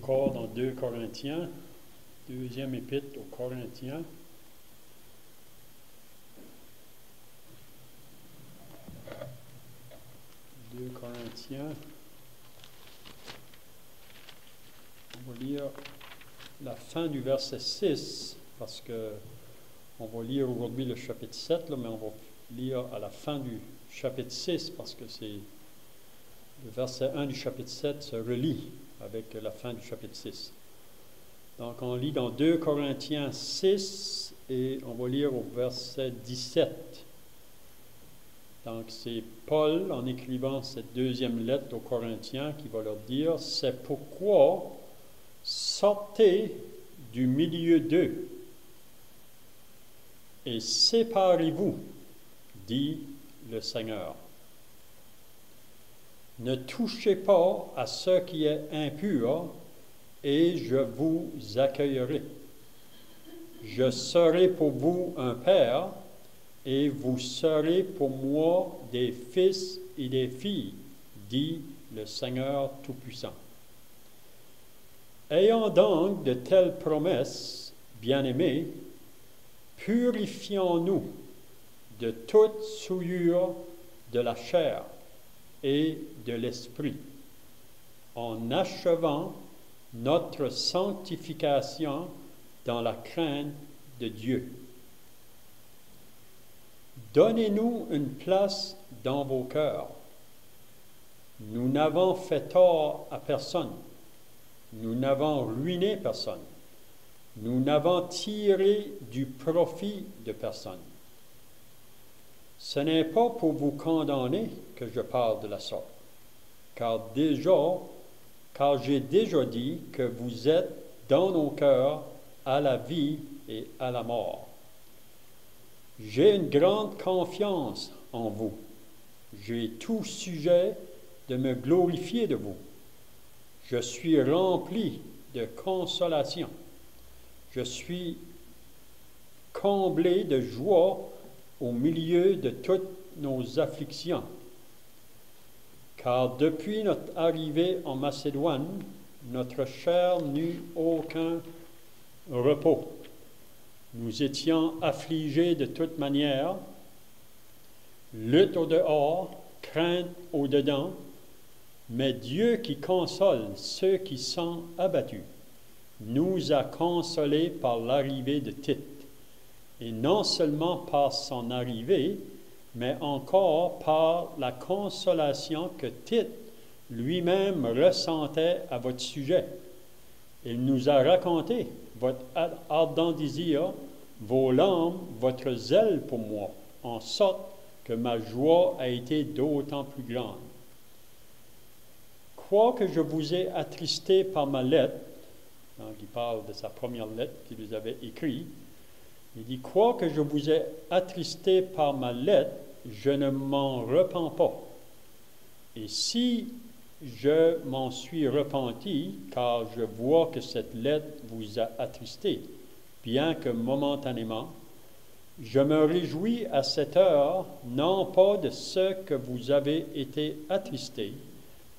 encore dans 2 Corinthiens, deuxième épître aux Corinthiens. On va lire la fin du verset 6, parce que on va lire aujourd'hui le chapitre 7, là, mais on va lire à la fin du chapitre 6, parce que c'est le verset 1 du chapitre 7 se relie avec la fin du chapitre 6. Donc on lit dans 2 Corinthiens 6 et on va lire au verset 17. Donc c'est Paul, en écrivant cette deuxième lettre aux Corinthiens, qui va leur dire « C'est pourquoi sortez du milieu d'eux et séparez-vous, dit le Seigneur. Ne touchez pas à ce qui est impur, et je vous accueillerai. Je serai pour vous un père, et vous serez pour moi des fils et des filles, dit le Seigneur Tout-Puissant. Ayant donc de telles promesses, bien-aimés, purifions-nous de toute souillure de la chair et de l'esprit, en achevant notre sanctification dans la crainte de Dieu. Donnez-nous une place dans vos cœurs. Nous n'avons fait tort à personne. Nous n'avons ruiné personne. Nous n'avons tiré du profit de personne. Ce n'est pas pour vous condamner que je parle de la sorte, car j'ai déjà dit que vous êtes dans nos cœurs à la vie et à la mort. J'ai une grande confiance en vous. J'ai tout sujet de me glorifier de vous. Je suis rempli de consolation. Je suis comblé de joie au milieu de toutes nos afflictions. Car depuis notre arrivée en Macédoine, notre chair n'eut aucun repos. Nous étions affligés de toute manière, lutte au dehors, crainte au dedans, mais Dieu qui console ceux qui sont abattus nous a consolés par l'arrivée de Tite, et non seulement par son arrivée, mais encore par la consolation que Tite lui-même ressentait à votre sujet. Il nous a raconté votre ardent désir, vos larmes, votre zèle pour moi, en sorte que ma joie a été d'autant plus grande. Quoique je vous ai attristé par ma lettre, donc il parle de sa première lettre qu'il nous avait écrite, il dit « Quoique je vous ai attristé par ma lettre, je ne m'en repens pas. Et si je m'en suis repenti, car je vois que cette lettre vous a attristé, bien que momentanément, je me réjouis à cette heure, non pas de ce que vous avez été attristé,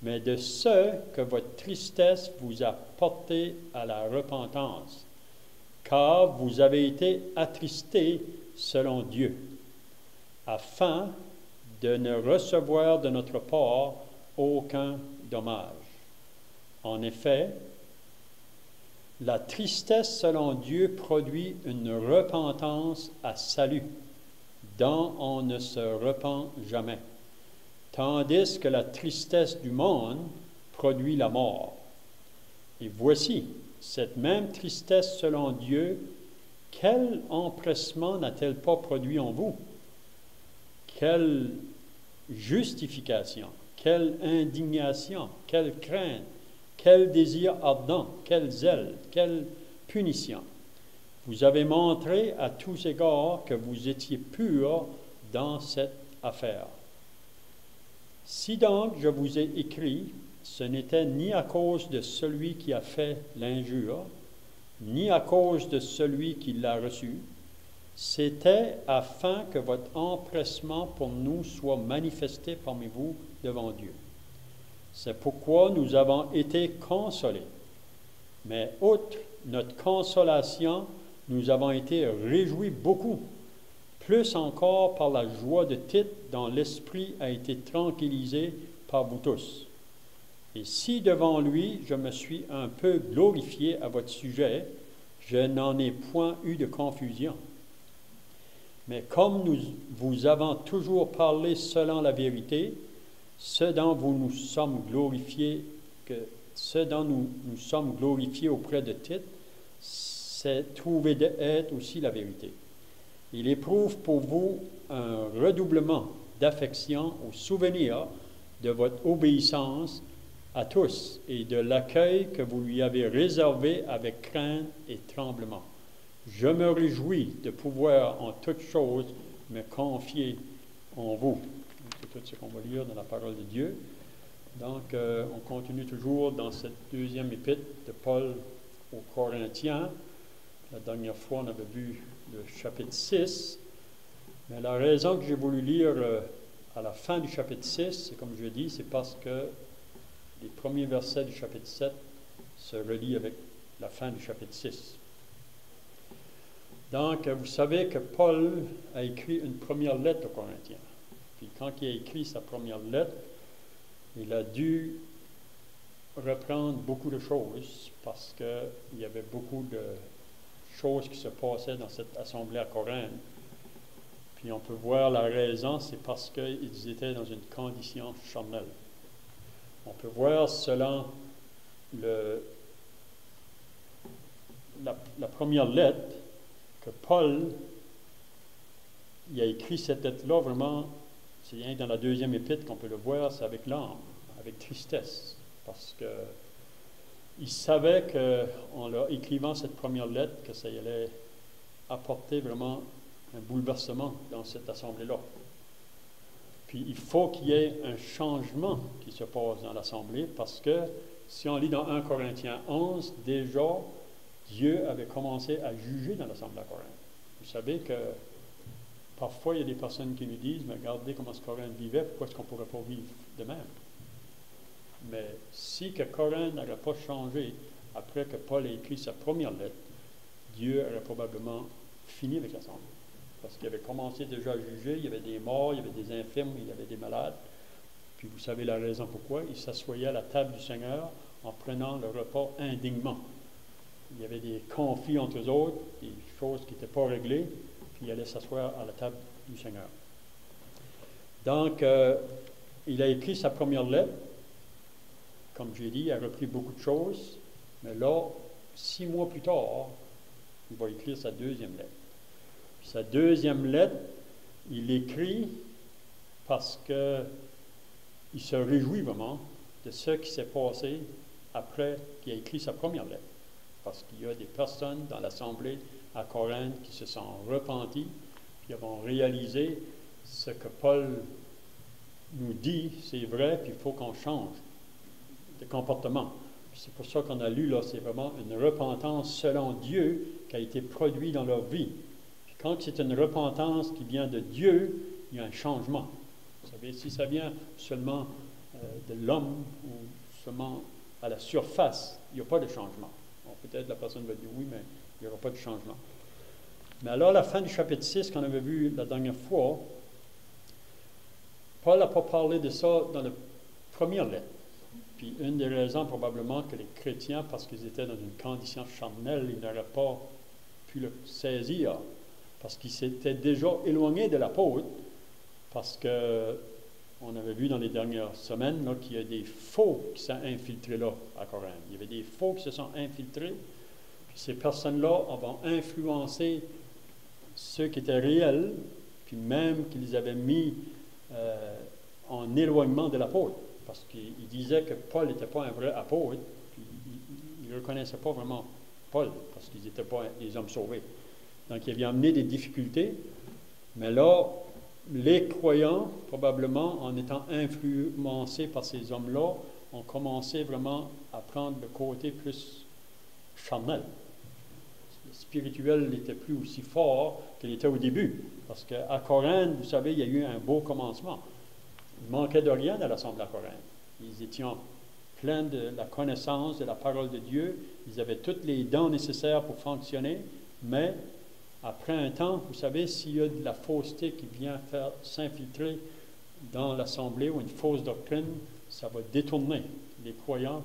mais de ce que votre tristesse vous a porté à la repentance, car vous avez été attristés selon Dieu, afin de ne recevoir de notre part aucun dommage. En effet, la tristesse selon Dieu produit une repentance à salut, dont on ne se repent jamais, tandis que la tristesse du monde produit la mort. Et voici, cette même tristesse selon Dieu, quel empressement n'a-t-elle pas produit en vous? Quelle justification, quelle indignation, quelle crainte, quel désir ardent, quel zèle, quelle punition. Vous avez montré à tous égards que vous étiez purs dans cette affaire. Si donc je vous ai écrit, ce n'était ni à cause de celui qui a fait l'injure, ni à cause de celui qui l'a reçu, c'était afin que votre empressement pour nous soit manifesté parmi vous devant Dieu. C'est pourquoi nous avons été consolés. Mais outre notre consolation, nous avons été réjouis beaucoup, plus encore par la joie de Tite, dont l'esprit a été tranquillisé par vous tous. Et si devant lui, je me suis un peu glorifié à votre sujet, je n'en ai point eu de confusion. Mais comme nous vous avons toujours parlé selon la vérité, ce dont nous sommes glorifiés auprès de Tite, c'est trouvé d'être aussi la vérité. Il éprouve pour vous un redoublement d'affection au souvenir de votre obéissance à tous et de l'accueil que vous lui avez réservé avec crainte et tremblement. Je me réjouis de pouvoir en toutes choses me confier en vous. C'est tout ce qu'on va lire dans la parole de Dieu. Donc, on continue toujours dans cette deuxième épître de Paul aux Corinthiens. La dernière fois, on avait vu le chapitre 6. Mais la raison que j'ai voulu lire à la fin du chapitre 6, c'est comme je dis, c'est parce que les premiers versets du chapitre 7 se relient avec la fin du chapitre 6. Donc, vous savez que Paul a écrit une première lettre aux Corinthiens. Puis quand il a écrit sa première lettre, il a dû reprendre beaucoup de choses parce qu'il y avait beaucoup de choses qui se passaient dans cette assemblée à Corinthe. Puis on peut voir la raison, c'est parce qu'ils étaient dans une condition charnelle. On peut voir selon la première lettre que Paul il a écrit cette lettre-là vraiment, c'est rien dans la deuxième épître qu'on peut le voir, c'est avec l'âme, avec tristesse, parce que il savait qu'en leur écrivant cette première lettre, que ça allait apporter vraiment un bouleversement dans cette assemblée-là. Puis il faut qu'il y ait un changement qui se passe dans l'assemblée, parce que si on lit dans 1 Corinthiens 11, déjà, Dieu avait commencé à juger dans l'assemblée à Corinthe. Vous savez que parfois, il y a des personnes qui nous disent, mais regardez comment ce Corinthe vivait, pourquoi est-ce qu'on ne pourrait pas vivre de même? Mais si que Corinthe n'aurait pas changé après que Paul ait écrit sa première lettre, Dieu aurait probablement fini avec l'assemblée. Parce qu'il avait commencé déjà à juger, il y avait des morts, il y avait des infirmes, il y avait des malades. Puis vous savez la raison pourquoi. Il s'assoyait à la table du Seigneur en prenant le repas indignement. Il y avait des conflits entre eux autres, des choses qui n'étaient pas réglées, puis il allait s'asseoir à la table du Seigneur. Donc, il a écrit sa première lettre. Comme j'ai dit, il a repris beaucoup de choses. Mais là, 6 mois plus tard, il va écrire sa deuxième lettre. Puis sa deuxième lettre, il écrit parce qu'il se réjouit vraiment de ce qui s'est passé après qu'il a écrit sa première lettre. Parce qu'il y a des personnes dans l'assemblée à Corinthe qui se sont repentis, puis ont réalisé ce que Paul nous dit, c'est vrai, puis il faut qu'on change de comportement. Puis c'est pour ça qu'on a lu là, c'est vraiment une repentance selon Dieu qui a été produite dans leur vie. Puis quand c'est une repentance qui vient de Dieu, il y a un changement. Vous savez, si ça vient seulement de l'homme ou seulement à la surface, il n'y a pas de changement. Bon, peut-être la personne va dire oui, mais il n'y aura pas de changement. Mais alors, à la fin du chapitre 6, qu'on avait vu la dernière fois, Paul n'a pas parlé de ça dans la première lettre. Puis une des raisons, probablement, que les chrétiens, parce qu'ils étaient dans une condition charnelle, ils n'auraient pas pu le saisir, parce qu'ils s'étaient déjà éloignés de l'apôtre, parce que on avait vu dans les dernières semaines là, qu'il y a des faux qui sont infiltrés là à Corinthe. Il y avait des faux qui se sont infiltrés, puis ces personnes-là vont influencer ceux qui étaient réels, puis même qu'ils avaient mis en éloignement de l'apôtre. Parce qu'il disait que Paul n'était pas un vrai apôtre, puis il ne reconnaissait pas vraiment Paul, parce qu'ils n'étaient pas des hommes sauvés. Donc il avait amené des difficultés, mais là, les croyants, probablement, en étant influencés par ces hommes-là, ont commencé vraiment à prendre le côté plus charnel. Le spirituel n'était plus aussi fort qu'il était au début. Parce qu'à Corinthe, vous savez, il y a eu un beau commencement. Il ne manquait de rien à l'assemblée à Corinthe. Ils étaient pleins de la connaissance de la parole de Dieu. Ils avaient tous les dons nécessaires pour fonctionner, mais après un temps, vous savez, s'il y a de la fausseté qui vient faire s'infiltrer dans l'Assemblée ou une fausse doctrine, ça va détourner les croyants,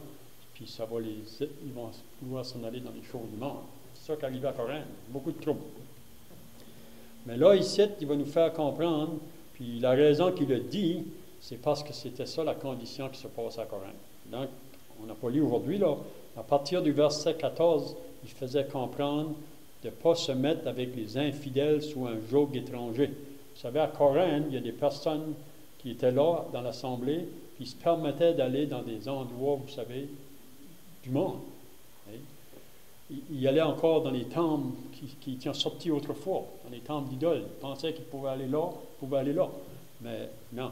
puis ils vont vouloir s'en aller dans les choses du monde. C'est ça qui arrive à Corinthe, beaucoup de troubles. Mais là, ici, il va nous faire comprendre, puis la raison qu'il le dit, c'est parce que c'était ça la condition qui se passe à Corinthe. Donc, on n'a pas lu aujourd'hui, là, à partir du verset 14, il faisait comprendre de ne pas se mettre avec les infidèles sous un joug étranger. Vous savez, à Corinthe, il y a des personnes qui étaient là dans l'Assemblée, qui se permettaient d'aller dans des endroits, vous savez, du monde. Ils allaient encore dans les temples qui étaient sortis autrefois, dans les temples d'idoles. Ils pensaient qu'ils pouvaient aller là, mais non.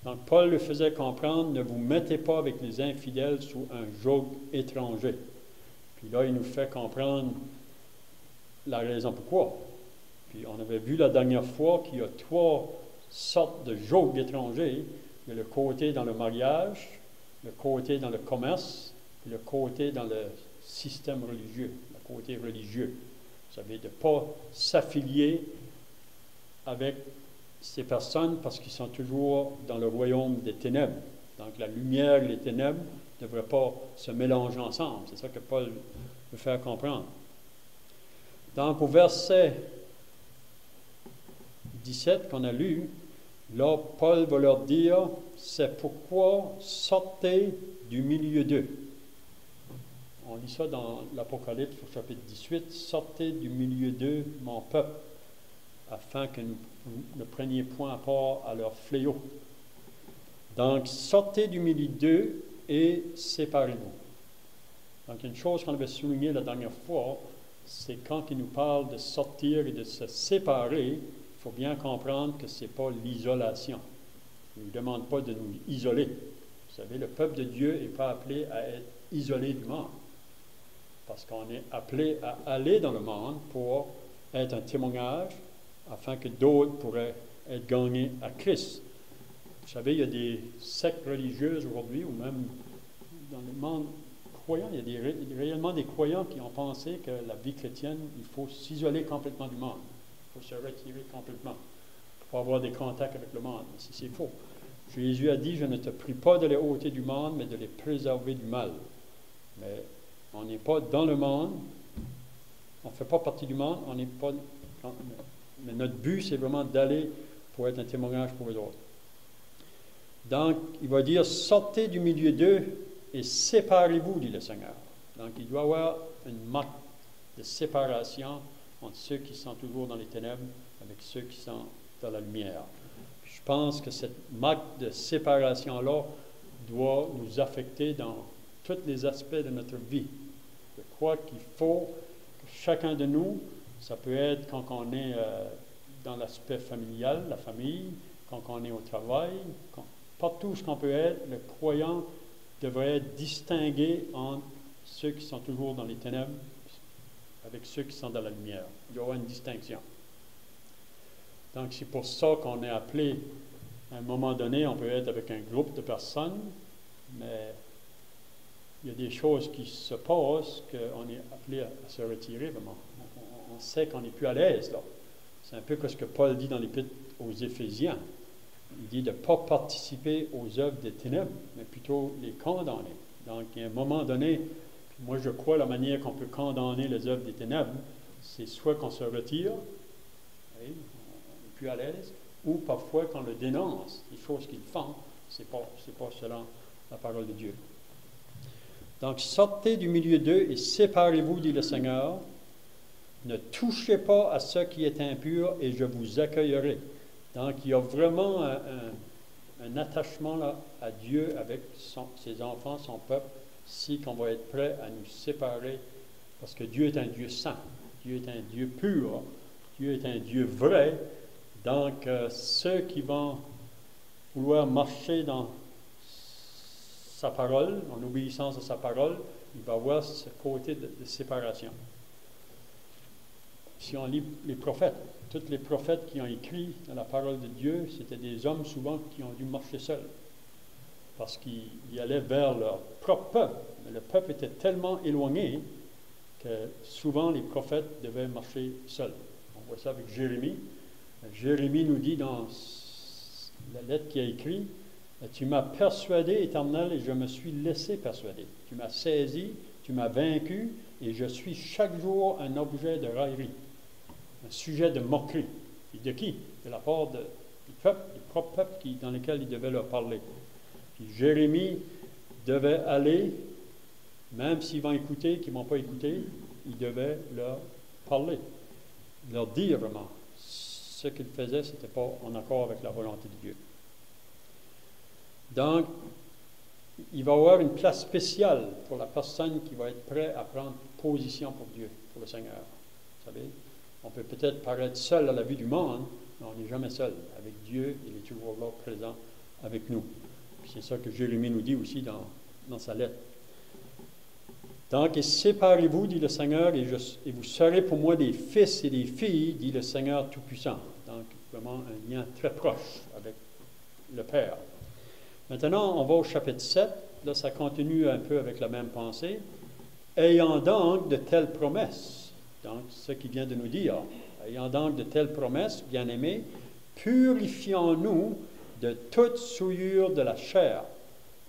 Donc, Paul le faisait comprendre, ne vous mettez pas avec les infidèles sous un joug étranger. Puis là, il nous fait comprendre la raison pourquoi. Puis on avait vu la dernière fois qu'il y a 3 sortes de jougs étrangers. Il y a le côté dans le mariage, le côté dans le commerce, et le côté dans le système religieux, le côté religieux. Vous savez, de ne pas s'affilier avec ces personnes parce qu'ils sont toujours dans le royaume des ténèbres. Donc la lumière et les ténèbres ne devraient pas se mélanger ensemble. C'est ça que Paul veut faire comprendre. Donc au verset 17 qu'on a lu, là, Paul va leur dire, c'est pourquoi sortez du milieu d'eux. On lit ça dans l'Apocalypse au chapitre 18, sortez du milieu d'eux, mon peuple, afin que nous ne preniez point à part à leur fléau. Donc, sortez du milieu d'eux et séparez-vous. Donc, une chose qu'on avait soulignée la dernière fois, c'est quand il nous parle de sortir et de se séparer, il faut bien comprendre que ce n'est pas l'isolation. Il ne nous demande pas de nous isoler. Vous savez, le peuple de Dieu n'est pas appelé à être isolé du monde. Parce qu'on est appelé à aller dans le monde pour être un témoignage afin que d'autres pourraient être gagnés à Christ. Vous savez, il y a des sectes religieuses aujourd'hui, ou même dans le monde croyant, il y a réellement des croyants qui ont pensé que la vie chrétienne, il faut s'isoler complètement du monde. Il faut se retirer complètement pour avoir des contacts avec le monde. Mais c'est faux. Jésus a dit, je ne te prie pas de les ôter du monde, mais de les préserver du mal. Mais on n'est pas dans le monde, on ne fait pas partie du monde, on n'est pas... Mais notre but, c'est vraiment d'aller pour être un témoignage pour les autres. Donc, il va dire, sortez du milieu d'eux et séparez-vous, dit le Seigneur. Donc, il doit y avoir une marque de séparation entre ceux qui sont toujours dans les ténèbres avec ceux qui sont dans la lumière. Je pense que cette marque de séparation-là doit nous affecter dans tous les aspects de notre vie. Je crois qu'il faut que chacun de nous, ça peut être quand on est dans l'aspect familial, la famille, quand on est au travail, partout où on peut être, le croyant devrait être distingué entre ceux qui sont toujours dans les ténèbres avec ceux qui sont dans la lumière. Il y aura une distinction. Donc, c'est pour ça qu'on est appelé, à un moment donné, on peut être avec un groupe de personnes, mais il y a des choses qui se passent qu'on est appelé à se retirer vraiment. On sait qu'on n'est plus à l'aise, là. C'est un peu comme ce que Paul dit dans l'Épître aux Éphésiens. Il dit de ne pas participer aux œuvres des ténèbres, mais plutôt les condamner. Donc, à un moment donné, moi je crois la manière qu'on peut condamner les œuvres des ténèbres, c'est soit qu'on se retire, on n'est plus à l'aise, ou parfois qu'on le dénonce, les choses qu'ils font, c'est pas selon la parole de Dieu. Donc, sortez du milieu d'eux et séparez-vous, dit le Seigneur. Ne touchez pas à ce qui est impur et je vous accueillerai. Donc, il y a vraiment un attachement là, à Dieu avec ses enfants, son peuple, si qu'on va être prêt à nous séparer, parce que Dieu est un Dieu saint, Dieu est un Dieu pur, Dieu est un Dieu vrai. Donc, ceux qui vont vouloir marcher dans sa parole, en obéissance à sa parole, il va y avoir ce côté de séparation. Si on lit les prophètes, tous les prophètes qui ont écrit dans la parole de Dieu, c'était des hommes souvent qui ont dû marcher seuls. parce qu'ils allaient vers leur propre peuple. Mais le peuple était tellement éloigné que souvent les prophètes devaient marcher seuls. On voit ça avec Jérémie. Jérémie nous dit dans la lettre qu'il a écrite, « Tu m'as persuadé, Éternel, et je me suis laissé persuader. Tu m'as saisi, tu m'as vaincu, et je suis chaque jour un objet de raillerie, un sujet de moquerie. » Et de qui? De la part du peuple, du propre peuple dans lequel il devait leur parler. Puis Jérémie devait aller, même s'ils vont écouter, qu'ils ne vont pas écouter, il devait leur parler, leur dire vraiment. Ce qu'il faisait, ce n'était pas en accord avec la volonté de Dieu. Donc, il va y avoir une place spéciale pour la personne qui va être prête à prendre position pour Dieu, pour le Seigneur. Vous savez, on peut peut-être paraître seul à la vue du monde, mais on n'est jamais seul. Avec Dieu, il est toujours là, présent avec nous. Puis c'est ça que Jérémie nous dit aussi dans sa lettre. Donc, « Et séparez-vous, dit le Seigneur, et vous serez pour moi des fils et des filles, dit le Seigneur Tout-Puissant. » Donc, vraiment un lien très proche avec le Père. Maintenant, on va au chapitre 7. Là, ça continue un peu avec la même pensée. « Ayant donc de telles promesses. » Donc, ce qu'il vient de nous dire. « Ayant donc de telles promesses, bien-aimés, purifions-nous de toute souillure de la chair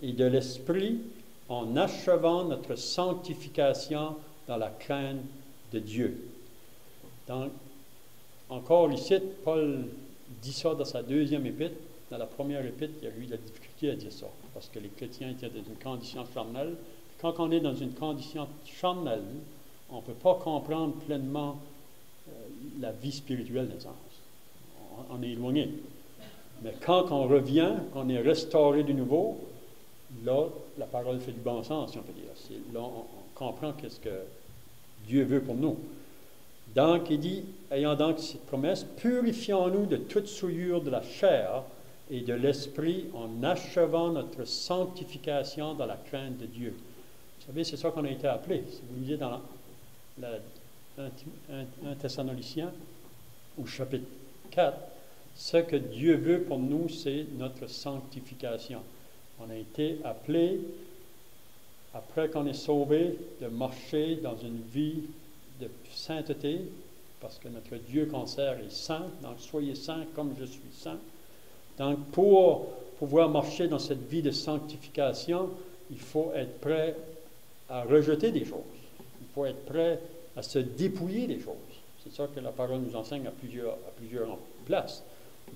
et de l'esprit, en achevant notre sanctification dans la crainte de Dieu. » Donc, encore ici, Paul dit ça dans sa deuxième épître. Dans la première épître, il y a eu de la difficulté à dire ça, parce que les chrétiens étaient dans une condition charnelle. Quand on est dans une condition charnelle, on ne peut pas comprendre pleinement la vie spirituelle des anges. On est éloigné. Mais quand on revient, qu'on est restauré de nouveau, là, la parole fait du bon sens, si on peut dire. Là, on comprend qu'est-ce que Dieu veut pour nous. Donc, il dit, ayant donc cette promesse, purifions-nous de toute souillure de la chair et de l'esprit en achevant notre sanctification dans la crainte de Dieu. Vous savez, c'est ça qu'on a été appelé. Si vous lisez dans 1 Thessaloniciens, au chapitre 4, ce que Dieu veut pour nous, c'est notre sanctification. On a été appelé, après qu'on est sauvé, de marcher dans une vie de sainteté, parce que notre Dieu qu'on sert est saint, donc soyez saints comme je suis saint. Donc pour pouvoir marcher dans cette vie de sanctification, il faut être prêt à rejeter des choses. Il faut être prêt à se dépouiller des choses. C'est ça que la parole nous enseigne à plusieurs places.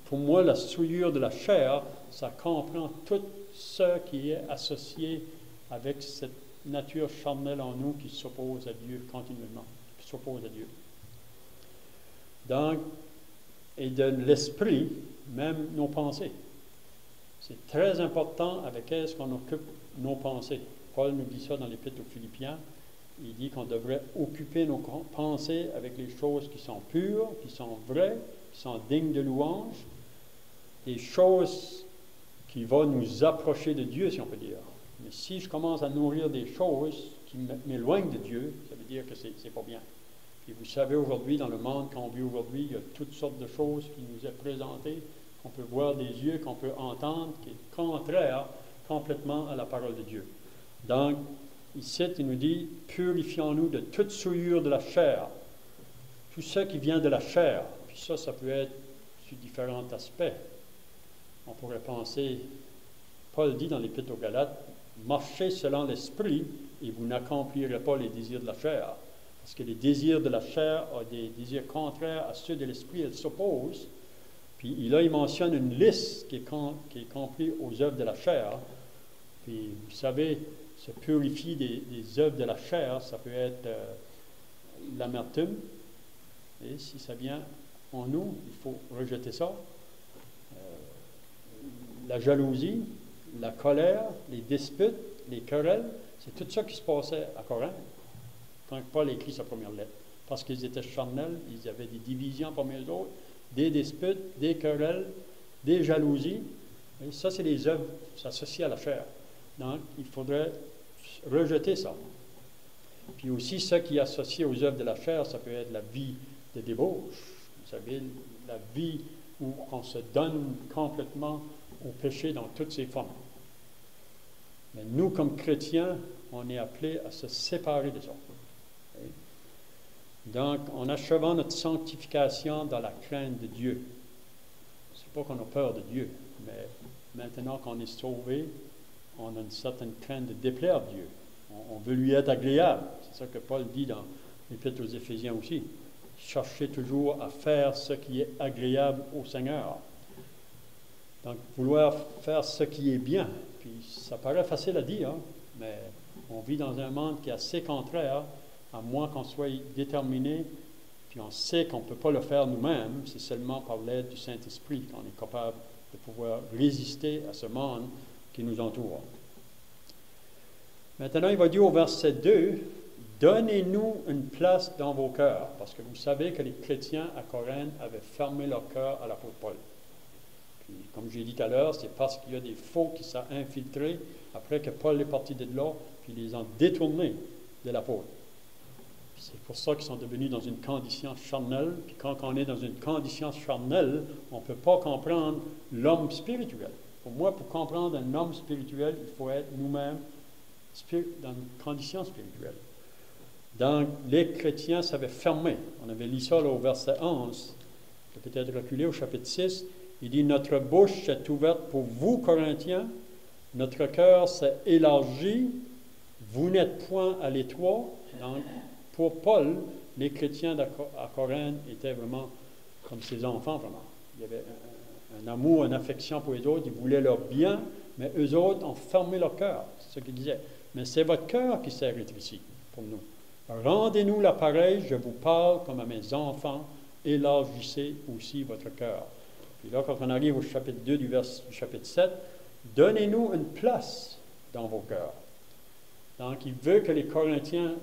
Pour moi, la souillure de la chair, ça comprend tout ce qui est associé avec cette nature charnelle en nous qui s'oppose à Dieu continuellement, qui s'oppose à Dieu. Donc, et de l'esprit, même nos pensées. C'est très important avec est-ce qu'on occupe nos pensées. Paul nous dit ça dans l'Épître aux Philippiens. Il dit qu'on devrait occuper nos pensées avec les choses qui sont pures, qui sont vraies, qui sont dignes de louange, des choses qui vont nous approcher de Dieu, si on peut dire. Mais si je commence à nourrir des choses qui m'éloignent de Dieu, ça veut dire que c'est pas bien. Et vous savez, aujourd'hui, dans le monde qu'on vit aujourd'hui, il y a toutes sortes de choses qui nous est présentées, qu'on peut voir des yeux, qu'on peut entendre, qui est contraire complètement à la parole de Dieu. Donc, ici, il nous dit, purifions-nous de toute souillure de la chair. Tout ce qui vient de la chair, puis ça peut être sur différents aspects. On pourrait penser, Paul dit dans l'Épître aux Galates, marchez selon l'esprit et vous n'accomplirez pas les désirs de la chair. Parce que les désirs de la chair ont des désirs contraires à ceux de l'esprit, elles s'opposent. Puis là, il mentionne une liste qui est comprise aux œuvres de la chair. Puis vous savez, se purifier des œuvres de la chair, ça peut être l'amertume. Et si ça vient en nous, il faut rejeter ça. La jalousie, la colère, les disputes, les querelles, c'est tout ça qui se passait à Corinthe quand Paul écrit sa première lettre. Parce qu'ils étaient charnels, ils avaient des divisions parmi eux autres, des disputes, des querelles, des jalousies. Et ça, c'est des œuvres associées à la chair. Donc, il faudrait rejeter ça. Puis aussi, ce qui est associé aux œuvres de la chair, ça peut être la vie de débauche. Vous savez, la vie où on se donne complètement au péché dans toutes ses formes. Mais nous, comme chrétiens, on est appelés à se séparer des autres. Okay? Donc, en achevant notre sanctification dans la crainte de Dieu, c'est pas qu'on a peur de Dieu, mais maintenant qu'on est sauvé, on a une certaine crainte de déplaire à Dieu. On veut lui être agréable. C'est ça que Paul dit dans l'Épître aux Éphésiens aussi. Cherchez toujours à faire ce qui est agréable au Seigneur. Donc, vouloir faire ce qui est bien. Puis, ça paraît facile à dire, mais on vit dans un monde qui est assez contraire, à moins qu'on soit déterminé, puis on sait qu'on ne peut pas le faire nous-mêmes, c'est seulement par l'aide du Saint-Esprit qu'on est capable de pouvoir résister à ce monde qui nous entoure. Maintenant, il va dire au verset 2, « Donnez-nous une place dans vos cœurs. » Parce que vous savez que les chrétiens à Corinthe avaient fermé leur cœur à l'apôtre Paul. Puis, comme j'ai dit tout à l'heure, c'est parce qu'il y a des faux qui sont infiltrés après que Paul est parti de là, puis ils les ont détournés de l'apôtre. C'est pour ça qu'ils sont devenus dans une condition charnelle. Puis quand on est dans une condition charnelle, on ne peut pas comprendre l'homme spirituel. Pour moi, pour comprendre un homme spirituel, il faut être nous-mêmes dans une condition spirituelle. Donc, les chrétiens s'avaient fermé. On avait lu ça là, au verset 11. Je vais peut-être reculer au chapitre 6. Il dit, « Notre bouche est ouverte pour vous, Corinthiens. Notre cœur s'est élargi. Vous n'êtes point à l'étroit. » Donc, pour Paul, les chrétiens à Corinthe étaient vraiment comme ses enfants, vraiment. Il y avait un amour, une affection pour les autres. Ils voulaient leur bien, mais eux autres ont fermé leur cœur. C'est ce qu'il disait. Mais c'est votre cœur qui s'est rétréci pour nous. Rendez-nous l'appareil, je vous parle comme à mes enfants, élargissez aussi votre cœur. Puis là, quand on arrive au chapitre 2 du chapitre 7, donnez-nous une place dans vos cœurs. Donc, il veut que les Corinthiens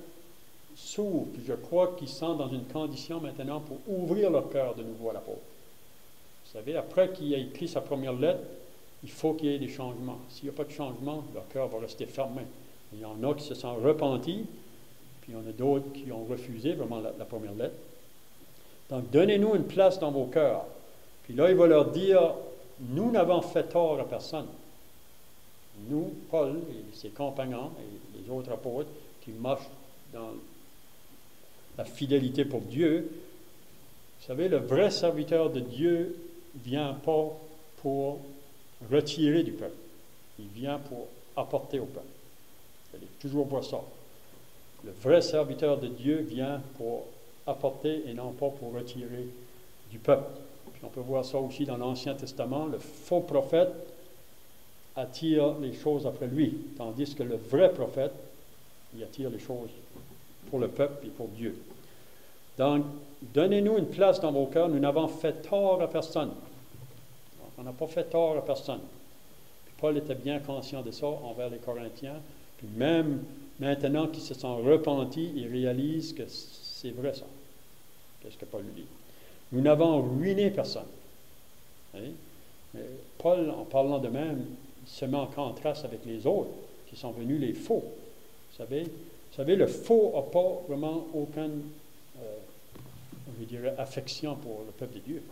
s'ouvrent, puis je crois qu'ils sont dans une condition maintenant pour ouvrir leur cœur de nouveau à l'apôtre. Vous savez, après qu'il ait écrit sa première lettre, il faut qu'il y ait des changements. S'il n'y a pas de changement, leur cœur va rester fermé. Il y en a qui se sont repentis, puis il y en a d'autres qui ont refusé vraiment la première lettre. Donc, donnez-nous une place dans vos cœurs. Puis là, il va leur dire, nous n'avons fait tort à personne. Nous, Paul et ses compagnons et les autres apôtres qui marchent dans la fidélité pour Dieu, vous savez, le vrai serviteur de Dieu ne vient pas pour retirer du peuple. Il vient pour apporter au peuple. Vous allez toujours voir ça. Le vrai serviteur de Dieu vient pour apporter et non pas pour retirer du peuple. Puis on peut voir ça aussi dans l'Ancien Testament. Le faux prophète attire les choses après lui, tandis que le vrai prophète, il attire les choses pour le peuple et pour Dieu. Donc, donnez-nous une place dans vos cœurs. Nous n'avons fait tort à personne. Donc, on n'a pas fait tort à personne. Puis Paul était bien conscient de ça envers les Corinthiens. Puis même maintenant qu'ils se sont repentis, ils réalisent que c'est vrai ça. Qu'est-ce que Paul dit? Nous n'avons ruiné personne. Mais Paul, en parlant de même, il se met en contraste avec les autres qui sont venus les faux. Vous savez, le faux n'a pas vraiment aucune, je dirais, affection pour le peuple de Dieu.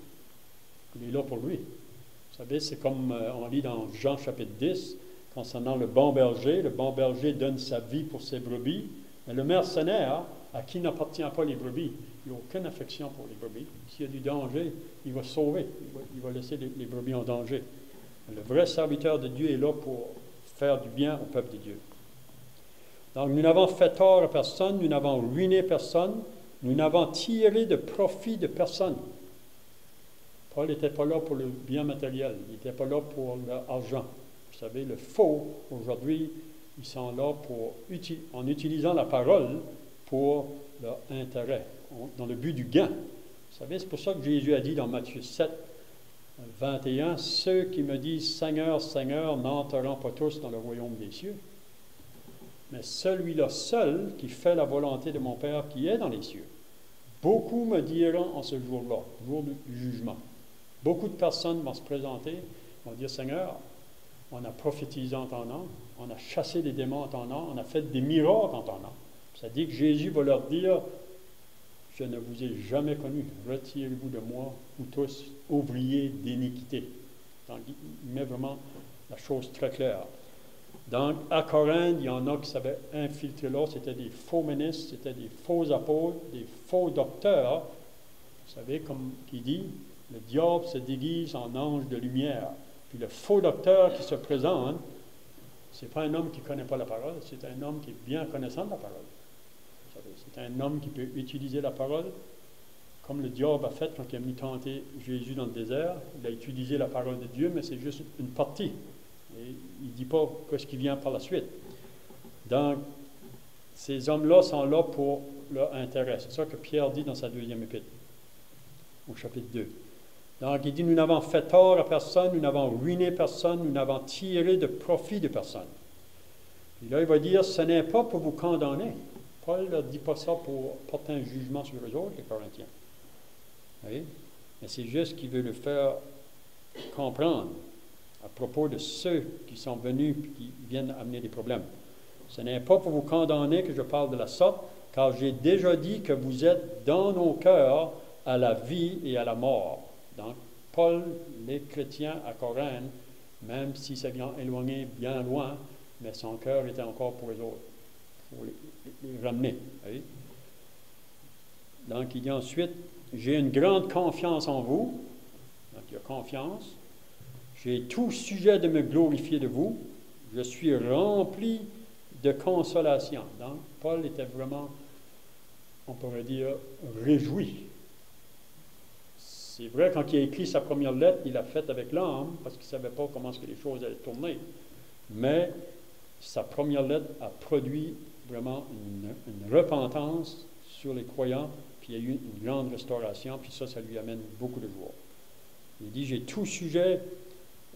Il est là pour lui. Vous savez, c'est comme on lit dans Jean chapitre 10, concernant le bon berger donne sa vie pour ses brebis, mais le mercenaire, à qui n'appartient pas les brebis, il n'a aucune affection pour les brebis. S'il y a du danger, il va sauver, il va laisser les brebis en danger. Le vrai serviteur de Dieu est là pour faire du bien au peuple de Dieu. Donc, nous n'avons fait tort à personne, nous n'avons ruiné personne, nous n'avons tiré de profit de personne. Paul n'était pas là pour le bien matériel, il n'était pas là pour l'argent. Vous savez, le faux, aujourd'hui, ils sont là en utilisant la parole pour leur intérêt, dans le but du gain. Vous savez, c'est pour ça que Jésus a dit dans Matthieu 7, 21, « Ceux qui me disent « Seigneur, Seigneur » n'entreront pas tous dans le royaume des cieux, mais celui-là seul qui fait la volonté de mon Père qui est dans les cieux. Beaucoup me diront en ce jour-là, jour du jugement. » Beaucoup de personnes vont se présenter, vont dire « Seigneur, on a prophétisé en ton nom, on a chassé des démons en ton nom, on a fait des miracles en ton nom. » Ça dit que Jésus va leur dire « Je ne vous ai jamais connu, retirez-vous de moi, vous tous, ouvriers d'iniquité. » Donc, il met vraiment la chose très claire. Donc, à Corinthe, il y en a qui savaient infiltrer l'autre. C'était des faux ministres, c'était des faux apôtres, des faux docteurs. Vous savez, comme qui dit, le diable se déguise en ange de lumière. Puis le faux docteur qui se présente, ce n'est pas un homme qui ne connaît pas la parole, c'est un homme qui est bien connaissant de la parole. Vous savez, c'est un homme qui peut utiliser la parole, comme le diable a fait quand il a mis tenter Jésus dans le désert. Il a utilisé la parole de Dieu, mais c'est juste une partie. Et il ne dit pas ce qui vient par la suite. Donc, ces hommes-là sont là pour leur intérêt. C'est ça que Pierre dit dans sa deuxième épître, au chapitre 2. Donc, il dit, nous n'avons fait tort à personne, nous n'avons ruiné personne, nous n'avons tiré de profit de personne. Et là, il va dire, ce n'est pas pour vous condamner. Paul ne dit pas ça pour porter un jugement sur eux autres, les Corinthiens. Oui? Mais c'est juste qu'il veut le faire comprendre à propos de ceux qui sont venus et qui viennent amener des problèmes. Ce n'est pas pour vous condamner que je parle de la sorte, car j'ai déjà dit que vous êtes dans nos cœurs à la vie et à la mort. Donc, Paul, les chrétiens à Corinthe, même s'ils s'étaient éloignés bien loin, mais son cœur était encore pour les autres, pour les ramener. Oui? Donc, il dit ensuite, j'ai une grande confiance en vous. Donc, il y a confiance. J'ai tout sujet de me glorifier de vous. Je suis rempli de consolation. Donc, Paul était vraiment, on pourrait dire, réjoui. C'est vrai, quand il a écrit sa première lettre, il l'a faite avec l'âme, parce qu'il ne savait pas comment les choses allaient tourner. Mais sa première lettre a produit vraiment une repentance sur les croyants, puis il y a eu une grande restauration, puis ça lui amène beaucoup de joie. Il dit, j'ai tout sujet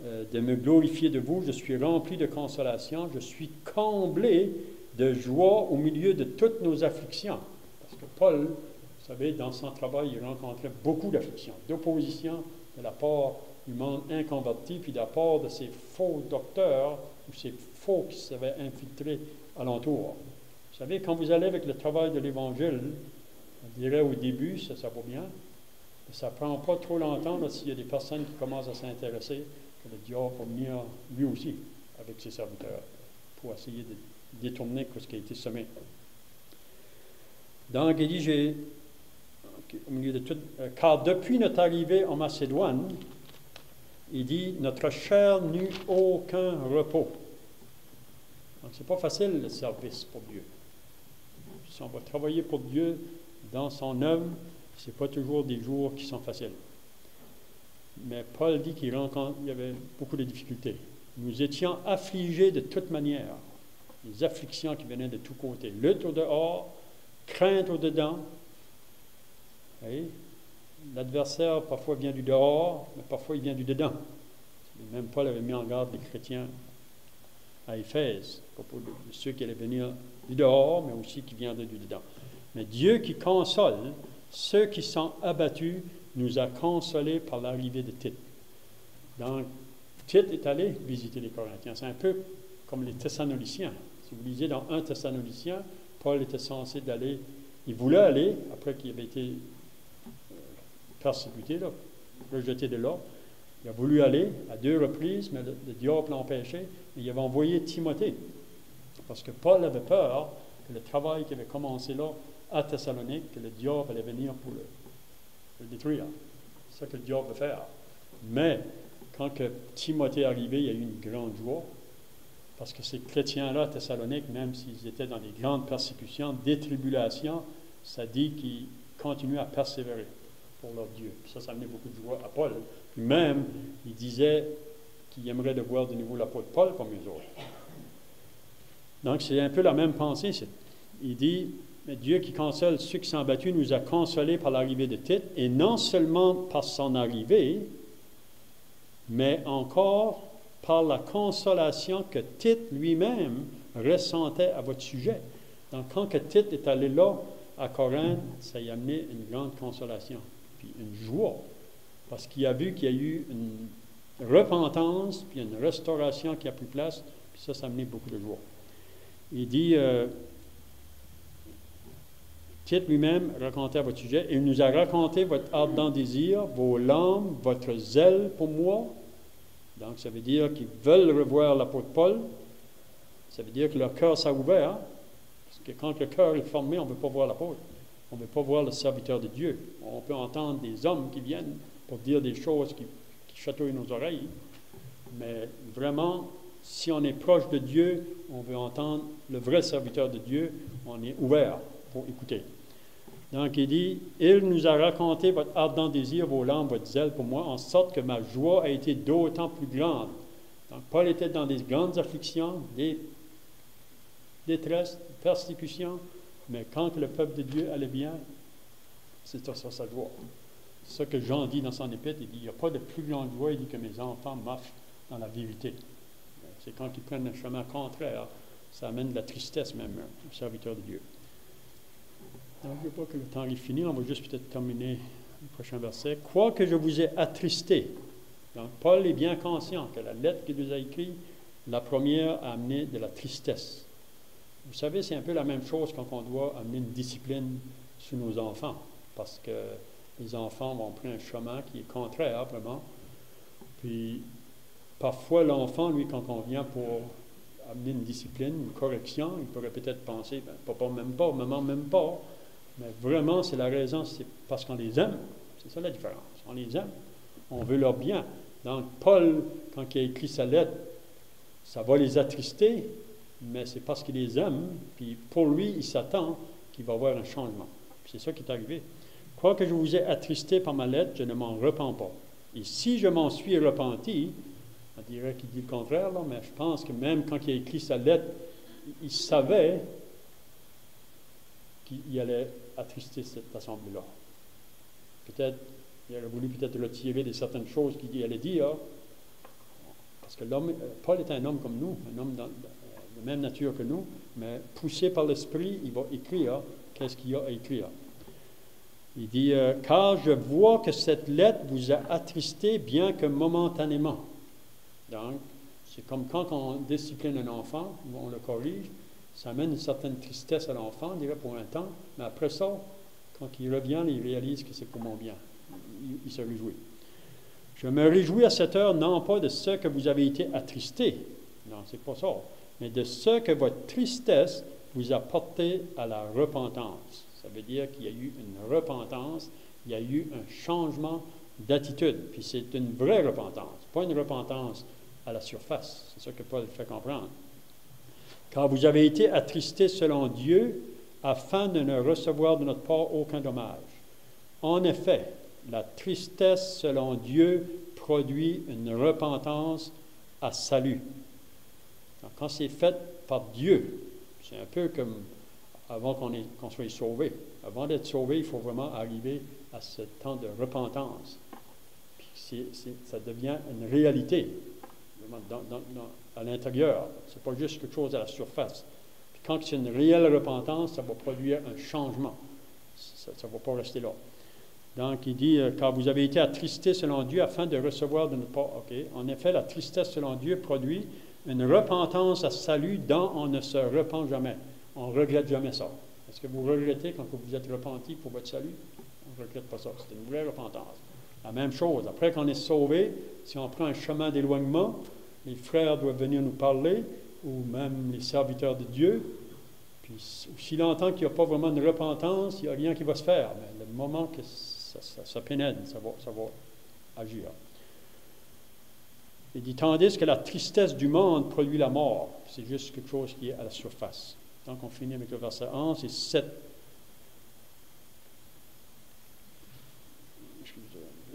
de me glorifier de vous, je suis rempli de consolation, je suis comblé de joie au milieu de toutes nos afflictions. Parce que Paul, vous savez, dans son travail, il rencontrait beaucoup d'afflictions, d'opposition de la part du monde inconverti, puis de la part de ces faux docteurs ou ces faux qui s'avaient infiltrés alentour. Vous savez, quand vous allez avec le travail de l'Évangile, on dirait au début, ça va bien, mais ça ne prend pas trop longtemps s'il y a des personnes qui commencent à s'intéresser, que le diable va venir lui aussi avec ses serviteurs pour essayer de détourner ce qui a été semé. Donc, il dit, au milieu de tout, car depuis notre arrivée en Macédoine, il dit, notre chair n'eut aucun repos. Donc, ce n'est pas facile le service pour Dieu. Si on va travailler pour Dieu dans son œuvre, ce n'est pas toujours des jours qui sont faciles. Mais Paul dit qu'il y avait beaucoup de difficultés. Nous étions affligés de toute manière. Les afflictions qui venaient de tous côtés. Lutte au dehors, crainte au dedans. L'adversaire, parfois, vient du dehors, mais parfois, il vient du dedans. Et même Paul avait mis en garde les chrétiens à Éphèse, à propos de ceux qui allaient venir du dehors, mais aussi qui viendraient du dedans. Mais Dieu qui console ceux qui sont abattus nous a consolés par l'arrivée de Tite. Donc, Tite est allé visiter les Corinthiens. C'est un peu comme les Thessaloniciens. Si vous lisez dans 1 Thessaloniciens, Paul était censé d'aller, il voulait aller, après qu'il avait été persécuté, rejeté de là. Il a voulu aller à 2 reprises, mais le diable l'a empêché. Et il avait envoyé Timothée. Parce que Paul avait peur que le travail qui avait commencé là, à Thessalonique, que le diable allait venir pour le détruire. C'est ça que le diable veut faire. Mais, quand que Timothée est arrivé, il y a eu une grande joie. Parce que ces chrétiens-là à Thessalonique, même s'ils étaient dans des grandes persécutions, des tribulations, ça dit qu'ils continuaient à persévérer pour leur Dieu. Puis ça amenait beaucoup de joie à Paul. Puis même, il disait qu'il aimerait de voir de nouveau l'apôtre Paul comme eux autres. Donc, c'est un peu la même pensée. Il dit, mais Dieu qui console ceux qui sont battus nous a consolés par l'arrivée de Tite, et non seulement par son arrivée, mais encore par la consolation que Tite lui-même ressentait à votre sujet. Donc, quand que Tite est allé là, à Corinthe, ça y a amené une grande consolation, puis une joie, parce qu'il a vu qu'il y a eu une repentance, puis une restauration qui a pris place, puis ça a amené beaucoup de joie. Il dit, Tite lui-même racontait à votre sujet, et il nous a raconté votre ardent désir, vos larmes, votre zèle pour moi. Donc, ça veut dire qu'ils veulent revoir l'apôtre Paul. Ça veut dire que leur cœur s'est ouvert, hein? Parce que quand le cœur est formé, on ne veut pas voir l'apôtre. On ne veut pas voir le serviteur de Dieu. On peut entendre des hommes qui viennent pour dire des choses qui chatouillent nos oreilles. Mais vraiment, si on est proche de Dieu, on veut entendre le vrai serviteur de Dieu, on est ouvert pour écouter. Donc il dit, « Il nous a raconté votre ardent désir, vos larmes, votre zèle pour moi, en sorte que ma joie a été d'autant plus grande. » Donc Paul était dans des grandes afflictions, des détresse, des persécutions, mais quand le peuple de Dieu allait bien, c'était ça sa joie. C'est ça que Jean dit dans son épître, il dit, il n'y a pas de plus grande joie, il dit que mes enfants marchent dans la vérité. C'est quand ils prennent un chemin contraire, ça amène de la tristesse même au serviteur de Dieu. Donc, je ne veux pas que le temps est fini, on va juste peut-être terminer le prochain verset. « Quoique je vous ai attristé. » Donc, Paul est bien conscient que la lettre qu'il nous a écrite, la première a amené de la tristesse. Vous savez, c'est un peu la même chose quand on doit amener une discipline sur nos enfants, parce que les enfants vont prendre un chemin qui est contraire, vraiment. Puis, parfois, l'enfant, lui, quand on vient pour amener une discipline, une correction, il pourrait peut-être penser, ben, papa m'aime pas, maman m'aime pas, mais vraiment, c'est la raison, c'est parce qu'on les aime. C'est ça la différence. On les aime, on veut leur bien. Donc, Paul, quand il a écrit sa lettre, ça va les attrister, mais c'est parce qu'il les aime, puis pour lui, il s'attend qu'il va y avoir un changement. Puis c'est ça qui est arrivé. « Quoique je vous ai attristé par ma lettre, je ne m'en repens pas. Et si je m'en suis repenti, on dirait qu'il dit le contraire, là, mais je pense que même quand il a écrit sa lettre, il savait qu'il allait attrister cette assemblée-là. Peut-être, il aurait voulu peut-être retirer de certaines choses qu'il allait dire, parce que Paul est un homme comme nous, un homme de même nature que nous, mais poussé par l'Esprit, il va écrire qu'est-ce qu'il a à écrire. Il dit, « Car je vois que cette lettre vous a attristé bien que momentanément. » Donc, c'est comme quand on discipline un enfant, on le corrige, ça amène une certaine tristesse à l'enfant, on dirait pour un temps, mais après ça, quand il revient, il réalise que c'est pour mon bien. Il se réjouit. « Je me réjouis à cette heure, non pas de ce que vous avez été attristé, non, c'est pas ça, mais de ce que votre tristesse vous a porté à la repentance. » Ça veut dire qu'il y a eu une repentance, il y a eu un changement d'attitude. Puis c'est une vraie repentance, pas une repentance à la surface. C'est ça que Paul fait comprendre. « Car vous avez été attristés selon Dieu, afin de ne recevoir de notre part aucun dommage. En effet, la tristesse selon Dieu produit une repentance à salut. » Donc, quand c'est fait par Dieu, c'est un peu comme avant qu'on soit sauvé. Avant d'être sauvé, il faut vraiment arriver à ce temps de repentance. Puis ça devient une réalité à l'intérieur. Ce n'est pas juste quelque chose à la surface. Puis quand c'est une réelle repentance, ça va produire un changement. Ça ne va pas rester là. Donc, il dit, « Car vous avez été attristés selon Dieu afin de recevoir de notre part. » OK. En effet, la tristesse selon Dieu produit une repentance à salut dont on ne se repent jamais. On ne regrette jamais ça. Est-ce que vous regrettez quand vous êtes repenti pour votre salut? On ne regrette pas ça. C'est une vraie repentance. La même chose. Après qu'on est sauvé, si on prend un chemin d'éloignement, les frères doivent venir nous parler, ou même les serviteurs de Dieu. Puis, aussi longtemps qu'il n'y a pas vraiment de repentance, il n'y a rien qui va se faire. Mais le moment que ça pénètre, ça va agir. Il dit, tandis que la tristesse du monde produit la mort. C'est juste quelque chose qui est à la surface. Donc, on finit avec le verset 11 et 7.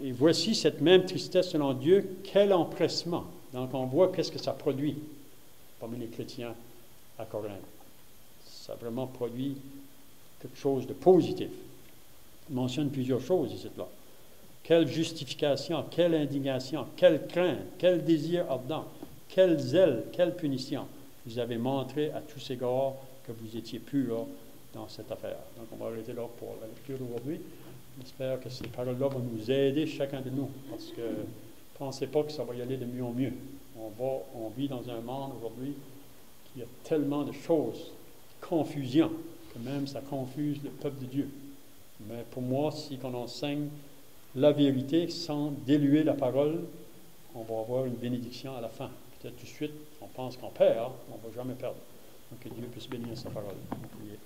Et voici cette même tristesse selon Dieu, quel empressement. Donc, on voit qu'est-ce que ça produit parmi les chrétiens à Corinthe. Ça a vraiment produit quelque chose de positif. Il mentionne plusieurs choses ici, là. Quelle justification, quelle indignation, quelle crainte, quel désir ardent, quel zèle, quelle punition. Vous avez montré à tous égards que vous étiez purs dans cette affaire. Donc, on va arrêter là pour la lecture d'aujourd'hui. J'espère que ces paroles-là vont nous aider, chacun de nous, parce que ne pensez pas que ça va y aller de mieux en mieux. On vit dans un monde aujourd'hui qui a tellement de choses, confusion, que même ça confuse le peuple de Dieu. Mais pour moi, si on enseigne la vérité sans déluer la parole, on va avoir une bénédiction à la fin. Peut-être tout de suite, on pense qu'on perd, mais on ne va jamais perdre. Donc, que Dieu puisse bénir sa parole. On va prier.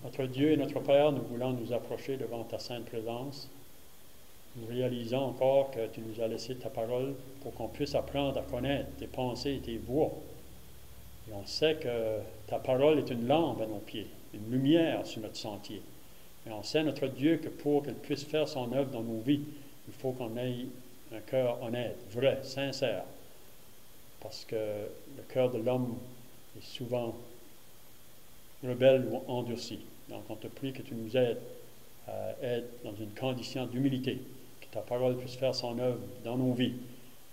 Notre Dieu et notre Père, nous voulons nous approcher devant ta sainte présence. Nous réalisons encore que tu nous as laissé ta parole pour qu'on puisse apprendre à connaître tes pensées et tes voies. Et on sait que ta parole est une lampe à nos pieds, une lumière sur notre sentier. Et on sait, notre Dieu, que pour qu'elle puisse faire son œuvre dans nos vies, il faut qu'on ait un cœur honnête, vrai, sincère. Parce que le cœur de l'homme est souvent rebelle ou endurci. Donc on te prie que tu nous aides à être dans une condition d'humilité, que ta parole puisse faire son œuvre dans nos vies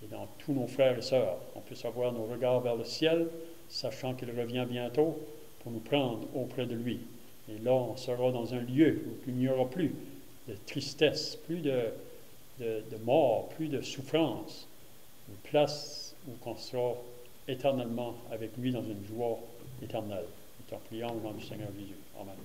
et dans tous nos frères et sœurs. On puisse avoir nos regards vers le ciel, sachant qu'il revient bientôt pour nous prendre auprès de lui. Et là, on sera dans un lieu où il n'y aura plus de tristesse, plus de mort, plus de souffrance, une place où on sera éternellement avec lui dans une joie éternelle. Nous t'en prions au nom du Seigneur Jésus. Amen.